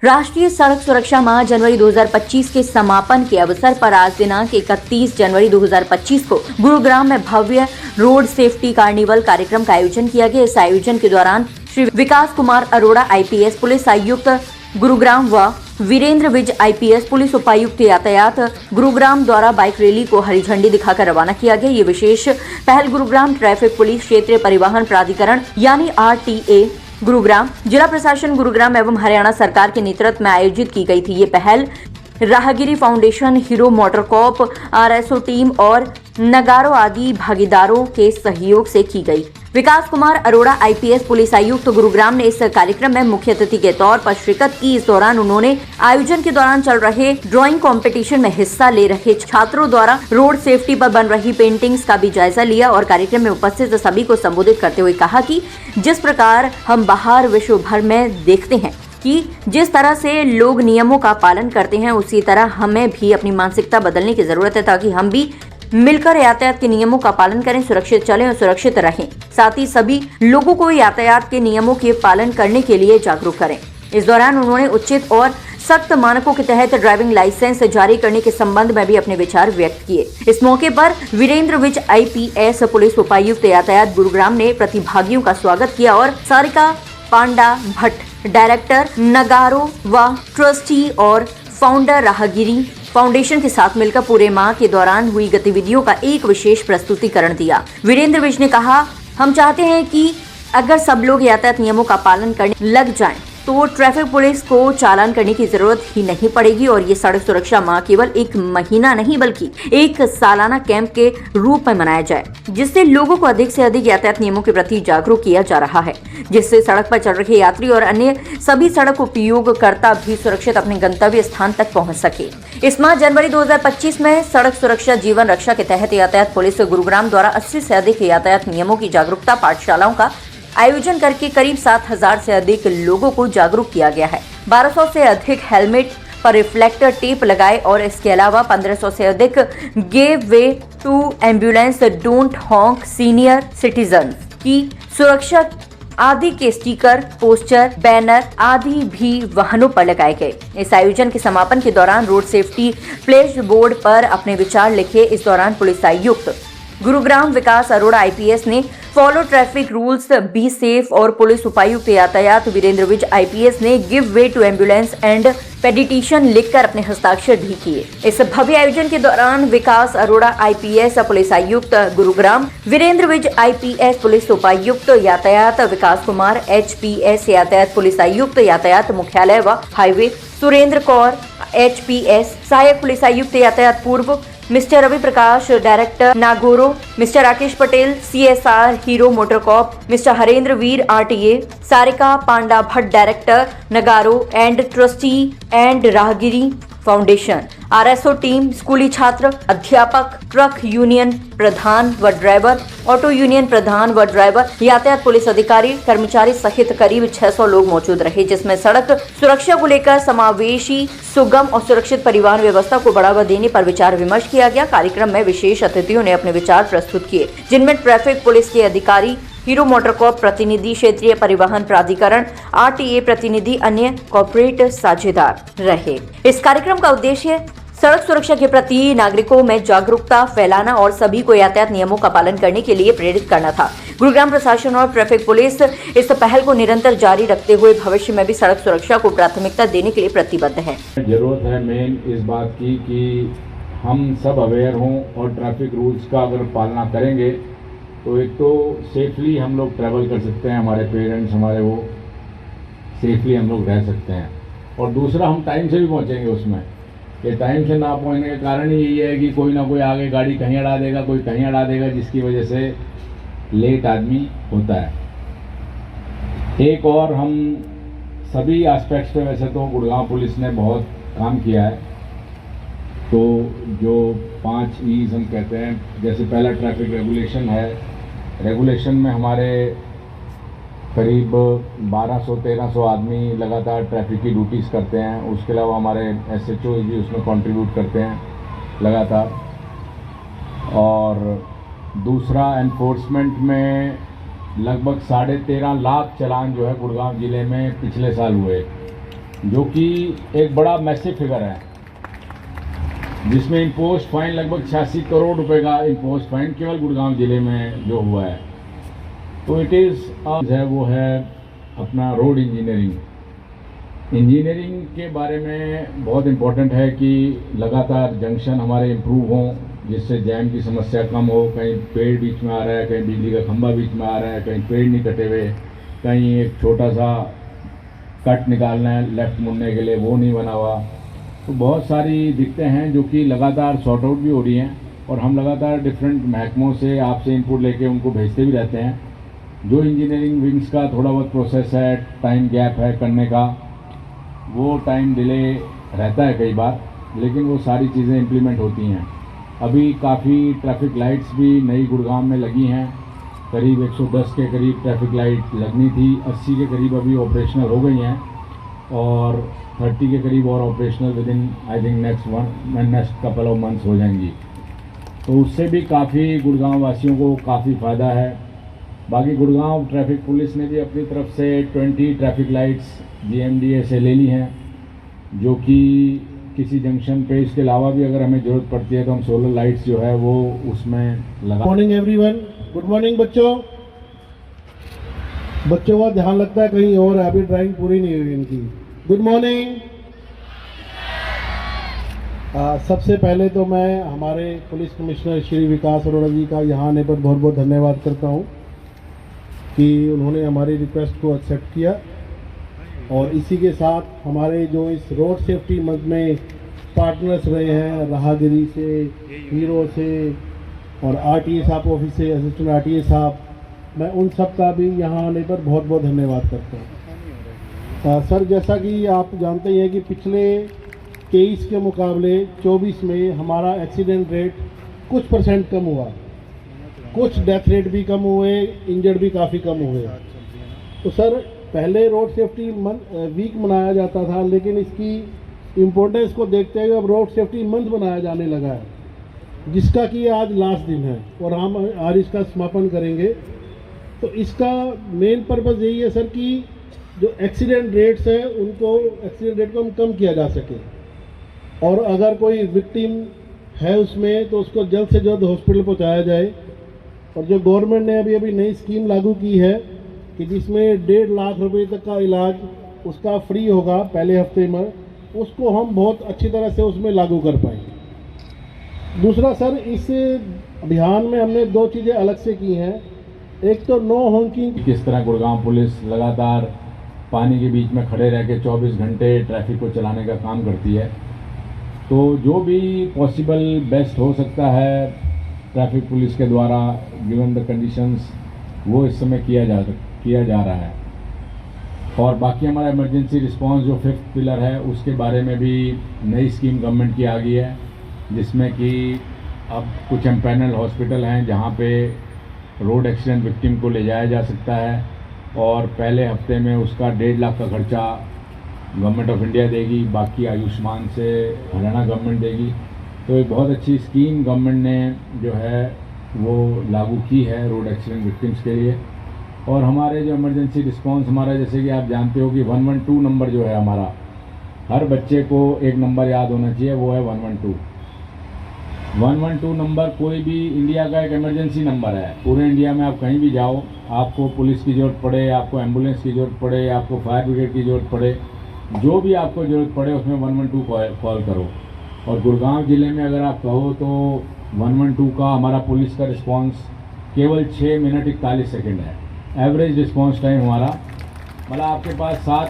राष्ट्रीय सड़क सुरक्षा माह जनवरी 2025 के समापन के अवसर पर आज दिनांक 31 जनवरी 2025 को गुरुग्राम में भव्य रोड सेफ्टी कार्निवल कार्यक्रम का आयोजन किया गया। इस आयोजन के दौरान श्री विकास कुमार अरोड़ा आईपीएस पुलिस आयुक्त गुरुग्राम व वीरेंद्र विज आईपीएस पुलिस उपायुक्त यातायात गुरुग्राम द्वारा बाइक रैली को हरी झंडी दिखाकर रवाना किया गया। ये विशेष पहल गुरुग्राम ट्रैफिक पुलिस क्षेत्रीय परिवहन प्राधिकरण यानी RTA गुरुग्राम, जिला प्रशासन गुरुग्राम एवं हरियाणा सरकार के नेतृत्व में आयोजित की गई थी। ये पहल Raahgiri foundation, Hero MotoCorp, RSO team और नगारो आदि भागीदारों के सहयोग से की गई। विकास कुमार अरोड़ा आईपीएस पुलिस आयुक्त गुरुग्राम ने इस कार्यक्रम में मुख्य अतिथि के तौर पर शिरकत की। इस दौरान उन्होंने आयोजन के दौरान चल रहे ड्राइंग कंपटीशन में हिस्सा ले रहे छात्रों द्वारा रोड सेफ्टी पर बन रही पेंटिंग्स का भी जायजा लिया और कार्यक्रम में उपस्थित सभी को संबोधित करते हुए कहा कि जिस प्रकार हम बाहर विश्व भर में देखते हैं कि जिस तरह से लोग नियमों का पालन करते हैं, उसी तरह हमें भी अपनी मानसिकता बदलने की जरूरत है ताकि हम भी मिलकर यातायात के नियमों का पालन करें, सुरक्षित चलें और सुरक्षित रहें। साथ ही सभी लोगों को यातायात के नियमों के पालन करने के लिए जागरूक करें। इस दौरान उन्होंने उचित और सख्त मानकों के तहत ड्राइविंग लाइसेंस जारी करने के संबंध में भी अपने विचार व्यक्त किए। इस मौके पर वीरेंद्र विज आईपीएस पुलिस उपायुक्त यातायात गुरुग्राम ने प्रतिभागियों का स्वागत किया और सारिका पांडा भट्ट, डायरेक्टर नगारो व ट्रस्टी और फाउंडर राहगिरी फाउंडेशन के साथ मिलकर पूरे माह के दौरान हुई गतिविधियों का एक विशेष प्रस्तुतिकरण दिया। वीरेंद्र विज ने कहा, हम चाहते हैं कि अगर सब लोग यातायात नियमों का पालन करने लग जाएं, तो ट्रैफिक पुलिस को चालान करने की जरूरत ही नहीं पड़ेगी और ये सड़क सुरक्षा माह केवल एक महीना नहीं बल्कि एक सालाना कैंप के रूप में मनाया जाए, जिससे लोगों को अधिक से अधिक यातायात नियमों के प्रति जागरूक किया जा रहा है, जिससे सड़क पर चल रहे यात्री और अन्य सभी सड़क उपयोगकर्ता भी सुरक्षित अपने गंतव्य स्थान तक पहुंच सके। इस माह जनवरी 2025 में सड़क सुरक्षा जीवन रक्षा के तहत यातायात पुलिस गुरुग्राम द्वारा 80 से अधिक यातायात नियमों की जागरूकता पाठशालाओं का आयोजन करके करीब 7,000 से अधिक लोगों को जागरूक किया गया है। 1200 से अधिक हेलमेट पर रिफ्लेक्टर टेप लगाए और इसके अलावा 1500 से अधिक give way to ambulance, don't honk, senior citizen की सुरक्षा आदि के स्टिकर, पोस्टर, बैनर आदि भी वाहनों पर लगाए गए। इस आयोजन के समापन के दौरान रोड सेफ्टी प्लेज बोर्ड पर अपने विचार लिखे। इस दौरान पुलिस आयुक्त गुरुग्राम विकास अरोड़ा आईपीएस ने follow traffic rules, be safe और पुलिस उपायुक्त यातायात वीरेंद्र विज आईपीएस ने give way to ambulance and pedestrian लिखकर अपने हस्ताक्षर भी किए। इस भव्य आयोजन के दौरान विकास अरोड़ा आईपीएस पुलिस आयुक्त गुरुग्राम, वीरेंद्र विज आईपीएस पुलिस उपायुक्त यातायात, विकास कुमार HPS यातायात पुलिस आयुक्त यातायात मुख्यालय व हाईवे, सुरेंद्र कौर HPS सहायक पुलिस आयुक्त यातायात पूर्व, mister Ravi Prakash director Nagarro, mister Rakesh Patel CSR Hero MotoCorp, mister Harender Veer RTA, Sarika Panda Bhatt director Nagarro and trustee and Raahgiri foundation, RSO team, स्कूली छात्र, अध्यापक, ट्रक यूनियन प्रधान व ड्राइवर, ऑटो यूनियन प्रधान व ड्राइवर, यातायात पुलिस अधिकारी, कर्मचारी सहित करीब 600 लोग मौजूद रहे, जिसमें सड़क सुरक्षा को लेकर समावेशी, सुगम और सुरक्षित परिवहन व्यवस्था को बढ़ावा देने पर विचार विमर्श किया गया। कार्यक्रम में विशेष अतिथियों ने अपने विचार प्रस्तुत किए, जिनमें ट्रैफिक पुलिस के अधिकारी, हीरो मोटरकॉप प्रतिनिधि, क्षेत्रीय परिवहन प्राधिकरण, RTA प्रतिनिधि, अन्य कॉर्पोरेट साझेदार रहे। इस कार्यक्रम का उद्देश्य सड़क सुरक्षा के प्रति नागरिकों में जागरूकता फैलाना और सभी को यातायात नियमों का पालन करने के लिए प्रेरित करना था। गुरुग्राम प्रशासन और ट्रैफिक पुलिस इस पहल को निरंतर जारी रखते हुए भविष्य में भी सड़क सुरक्षा को प्राथमिकता देने के लिए प्रतिबद्ध है। जरूरत है मेन इस बात की कि हम सब अवेयर हों और ट्रैफिक रूल्स का अगर पालना करेंगे तो एक तो सेफली हम लोग ट्रैवल कर सकते हैं, हमारे पेरेंट्स हमारे वो सेफली हम लोग रह सकते हैं, और दूसरा हम टाइम से भी पहुंचेंगे उसमें। कि टाइम से ना पहुंचने का कारण ही यही है कि कोई ना कोई आगे गाड़ी कहीं अड़ा देगा, कोई कहीं अड़ा देगा, जिसकी वजह से लेट आदमी होता है। एक और हम सभी एस्पेक्ट्स पे वैसे तो गुड़गांव पुलिस ने बहुत काम किया है, तो जो 5 E's हम कहते हैं, जैसे पहला ट्रैफिक रेगुलेशन है। रेगुलेशन में हमारे करीब 1200-1300 आदमी लगातार ट्रैफिक की ड्यूटीज़ करते हैं। उसके अलावा हमारे SHO भी उसमें कंट्रीब्यूट करते हैं लगातार। और दूसरा एनफोर्समेंट में लगभग 13.5 लाख चालान जो है गुड़गांव ज़िले में पिछले साल हुए। जो कि एक बड़ा मैसिव फिगर है, जिसमें इम्पोज फाइन लगभग 86 करोड़ रुपए का इम्पोज फाइन केवल गुड़गांव ज़िले में जो हुआ है। तो इट इज़ है वो है अपना रोड इंजीनियरिंग के बारे में बहुत इम्पोर्टेंट है कि लगातार जंक्शन हमारे इम्प्रूव हों, जिससे जैम की समस्या कम हो। कहीं पेड़ बीच में आ रहा है, कहीं बिजली का खंभा बीच में आ रहा है, कहीं पेड़ नहीं कटे हुए, कहीं एक छोटा सा कट निकालना है लेफ़्ट मुड़ने के लिए, वो नहीं बना हुआ। तो बहुत सारी दिक्कतें हैं जो कि लगातार सॉर्ट आउट भी हो रही हैं, और हम लगातार डिफरेंट महकमों से आपसे इनपुट लेके उनको भेजते भी रहते हैं। जो इंजीनियरिंग विंग्स का थोड़ा बहुत प्रोसेस है, टाइम गैप है करने का, वो टाइम डिले रहता है कई बार, लेकिन वो सारी चीज़ें इम्प्लीमेंट होती हैं। अभी काफ़ी ट्रैफिक लाइट्स भी नई गुड़गांव में लगी हैं, करीब 110 के करीब ट्रैफिक लाइट लगनी थी, 80 के करीब अभी ऑपरेशनल हो गई हैं, और 30 के करीब और operational with in I think next couple of months हो जाएंगी। तो उससे भी काफ़ी गुड़गांव वासियों को काफ़ी फ़ायदा है। बाकी गुड़गांव ट्रैफिक पुलिस ने भी अपनी तरफ से 20 ट्रैफिक लाइट्स GMDA से ले ली हैं, जो कि किसी जंक्शन पे इसके अलावा भी अगर हमें ज़रूरत पड़ती है तो हम सोलर लाइट्स जो है वो उसमें लगा। मॉर्निंग एवरीवन, गुड मॉर्निंग बच्चों। बच्चों का ध्यान लगता है कहीं और, अभी ड्राइंग पूरी नहीं हुई इनकी। Good morning. सबसे पहले तो मैं हमारे पुलिस कमिश्नर श्री विकास अरोड़ा जी का यहाँ आने पर बहुत बहुत धन्यवाद करता हूँ कि उन्होंने हमारी रिक्वेस्ट को एक्सेप्ट किया, और इसी के साथ हमारे जो इस रोड सेफ्टी मंथ में पार्टनर्स रहे हैं, राहगिरी से, हीरो से और RTA साहब ऑफिस से, असिस्टेंट RTA साहब, मैं उन सब का भी यहाँ आने पर बहुत बहुत धन्यवाद करता हूँ। सर, जैसा कि आप जानते ही हैं कि पिछले 23 के मुकाबले 24 में हमारा एक्सीडेंट रेट कुछ % कम हुआ, कुछ डेथ रेट भी कम हुए, इंजर्ड भी काफ़ी कम हुए। तो सर, पहले रोड सेफ्टी वीक मनाया जाता था, लेकिन इसकी इम्पोर्टेंस को देखते हुए अब रोड सेफ्टी मंथ मनाया जाने लगा है, जिसका कि आज लास्ट दिन है और हम आज इसका समापन करेंगे। तो इसका मेन पर्पज़ यही है सर कि जो एक्सीडेंट रेट्स हैं एक्सीडेंट रेट को हम कम किया जा सके, और अगर कोई विक्टिम है उसमें तो उसको जल्द से जल्द हॉस्पिटल पहुंचाया जाए। और जो गवर्नमेंट ने अभी नई स्कीम लागू की है कि जिसमें 1.5 लाख रुपए तक का इलाज उसका फ्री होगा पहले हफ्ते में, उसको हम बहुत अच्छी तरह से उसमें लागू कर पाएंगे। दूसरा सर, इस अभियान में हमने 2 चीज़ें अलग से की हैं। एक तो नो हॉकिंग। किस तरह गुड़गांव पुलिस लगातार पानी के बीच में खड़े रह के 24 घंटे ट्रैफिक को चलाने का काम करती है, तो जो भी पॉसिबल बेस्ट हो सकता है ट्रैफिक पुलिस के द्वारा गिवन द कंडीशंस, वो इस समय किया जा रहा है। और बाकी हमारा इमरजेंसी रिस्पांस जो 5th पिलर है, उसके बारे में भी नई स्कीम गवर्नमेंट की आ गई है, जिसमें कि अब कुछ एम्पैनल हॉस्पिटल हैं जहां पे रोड एक्सीडेंट विक्टिम को ले जाया जा सकता है, और पहले हफ्ते में उसका 1.5 लाख का खर्चा गवर्नमेंट ऑफ इंडिया देगी, बाकी आयुष्मान से हरियाणा गवर्नमेंट देगी। तो एक बहुत अच्छी स्कीम गवर्नमेंट ने जो है वो लागू की है रोड एक्सीडेंट विक्टिम्स के लिए। और हमारे जो इमरजेंसी रिस्पांस हमारा, जैसे कि आप जानते हो कि 112 नंबर जो है हमारा, हर बच्चे को एक नंबर याद होना चाहिए, वो है 112। 112 नंबर कोई भी इंडिया का एक इमरजेंसी नंबर है। पूरे इंडिया में आप कहीं भी जाओ, आपको पुलिस की ज़रूरत पड़े, आपको एम्बुलेंस की ज़रूरत पड़े, आपको फायर ब्रिगेड की ज़रूरत पड़े, जो भी आपको ज़रूरत पड़े उसमें 112 कॉल करो। और गुड़गांव ज़िले में अगर आप कहो तो 112 का हमारा पुलिस का रिस्पांस केवल 6 मिनट 41 सेकंड है। एवरेज रिस्पांस टाइम हमारा, मतलब आपके पास 7